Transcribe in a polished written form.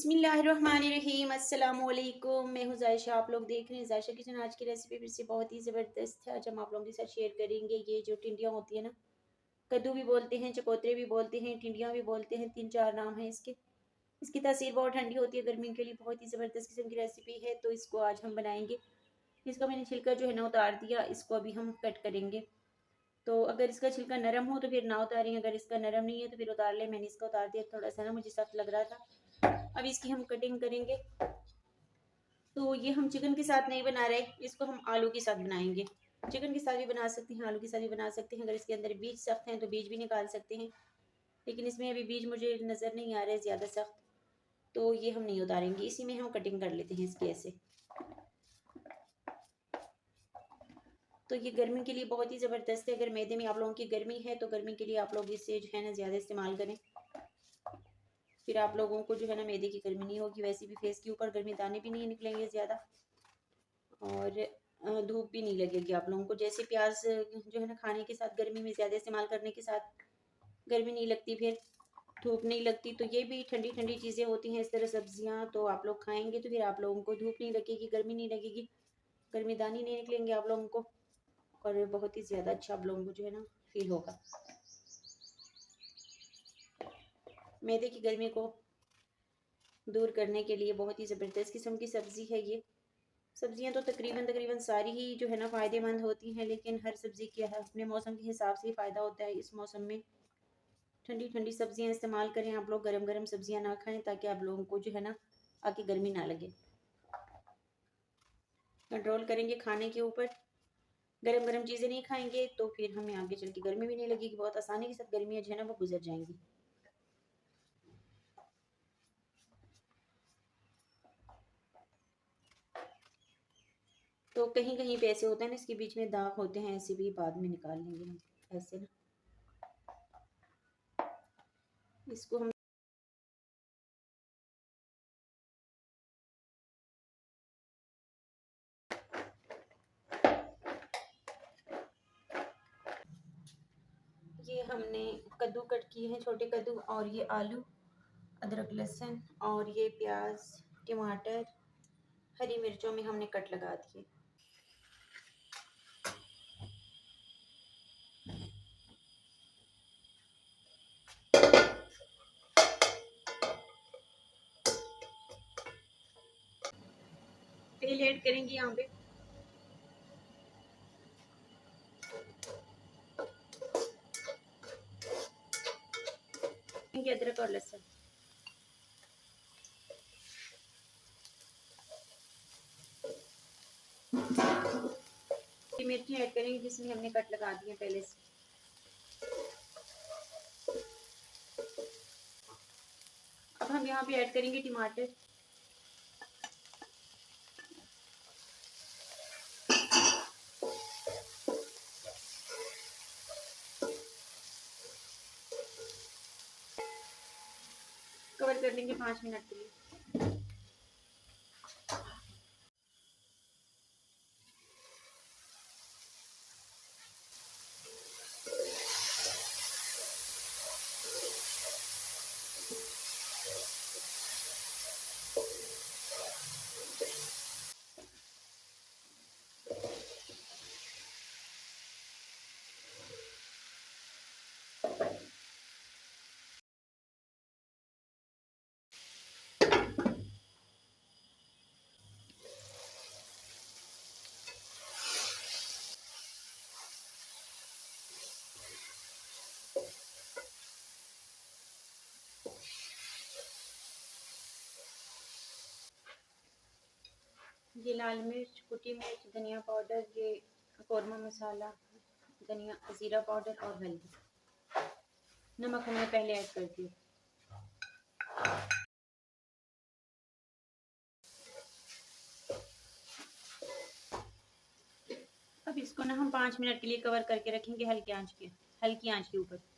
बिस्मिल्लाहिर्रहमानिर्रहीम अस्सलाम वालेकुम। मैं हूँ जायशा, आप लोग देख रहे हैं जायशा किचन। आज की रेसिपी फिर से बहुत ही ज़बरदस्त है। आज हम आप लोगों के साथ शेयर करेंगे ये जो टिंडियाँ होती है ना, कद्दू भी बोलते हैं, चकोतरे भी बोलते हैं, टिंडियाँ भी बोलते हैं, 3-4 नाम हैं इसके। इसकी तासीर बहुत ठंडी होती है, गर्मी के लिए बहुत ही ज़बरदस्त किस्म की रेसिपी है। तो इसको आज हम बनाएंगे। इसका मैंने छिलका जो है ना उतार दिया, इसको अभी हम कट करेंगे। तो अगर इसका छिलका नरम हो तो फिर ना उतारें, अगर इसका नरम नहीं है तो फिर उतार लें। मैंने इसका उतार दिया, थोड़ा सा ना मुझे सख्त लग रहा था। अब इसकी हम कटिंग करेंगे। तो ये हम चिकन के साथ नहीं बना रहे, इसको हम आलू के साथ बनाएंगे। चिकन के साथ भी बना सकते हैं, आलू के साथ भी बना सकते हैं। अगर इसके अंदर बीज सख्त हैं तो बीज भी निकाल सकते हैं, लेकिन इसमें अभी बीज मुझे नज़र नहीं आ रहे ज़्यादा सख्त, तो ये हम नहीं उतारेंगे। इसी में हम कटिंग कर लेते हैं इसकी ऐसे। तो ये गर्मी के लिए बहुत ही ज़बरदस्त है। अगर मैदे में आप लोगों की गर्मी है तो गर्मी के लिए आप लोग इसे जो है ना ज़्यादा इस्तेमाल करें, फिर आप लोगों को जो है ना मैदे की गर्मी नहीं होगी। वैसे भी फेस के ऊपर गर्मी दाने भी नहीं निकलेंगे ज़्यादा, और धूप भी नहीं लगेगी आप लोगों को। जैसे प्याज जो है ना खाने के साथ गर्मी में ज़्यादा इस्तेमाल करने के साथ गर्मी नहीं लगती, फिर धूप नहीं लगती, तो ये भी ठंडी ठंडी चीज़ें होती हैं। इस तरह सब्जियां तो आप लोग खाएंगे तो फिर आप लोगों को धूप नहीं लगेगी, गर्मी नहीं लगेगी, गर्मी दाने नहीं निकलेंगे आप लोगों को, और बहुत ही ज़्यादा अच्छा आप लोगों को जो है ना फील होगा। मैदे की गर्मी को दूर करने के लिए बहुत ही ज़बरदस्त किस्म की सब्ज़ी है ये। सब्जियां तो तकरीबन सारी ही जो है ना फ़ायदेमंद होती हैं, लेकिन हर सब्ज़ी के अपने मौसम के हिसाब से ही फ़ायदा होता है। इस मौसम में ठंडी ठंडी सब्जियां इस्तेमाल करें आप लोग, गरम गरम सब्जियां ना खाएं, ताकि आप लोगों को जो है ना आके गर्मी ना लगे। कंट्रोल करेंगे खाने के ऊपर, गरम गरम चीज़ें नहीं खाएंगे तो फिर हमें आगे चल के गर्मी भी नहीं लगेगी। बहुत आसानी के साथ गर्मियाँ जो है ना वो गुजर जाएंगी। तो कहीं कहीं पे ऐसे होता है ना, इसके बीच में दाग होते हैं, ऐसे भी बाद में निकाल लेंगे हम ऐसे ना। इसको हम ये हमने कद्दू कट किए हैं, छोटे कद्दू, और ये आलू, अदरक लहसुन, और ये प्याज, टमाटर, हरी मिर्चों में हमने कट लगा दिए। तेल ऐड करेंगे यहाँ पे, अदरक और लहसुन, मिर्ची ऐड करेंगे जिसमें हमने कट लगा दिए पहले से। अब हम यहाँ पे ऐड करेंगे टमाटर, कवर कर लेंगे 5 मिनट के लिए। ये लाल मिर्च, कुटी मिर्च, धनिया पाउडर, ये कौरमा मसाला, धनिया ज़ीरा पाउडर और हल्दी, नमक हमने पहले ऐड कर दिया। अब इसको ना हम 5 मिनट के लिए कवर करके रखेंगे हल्की आंच के ऊपर।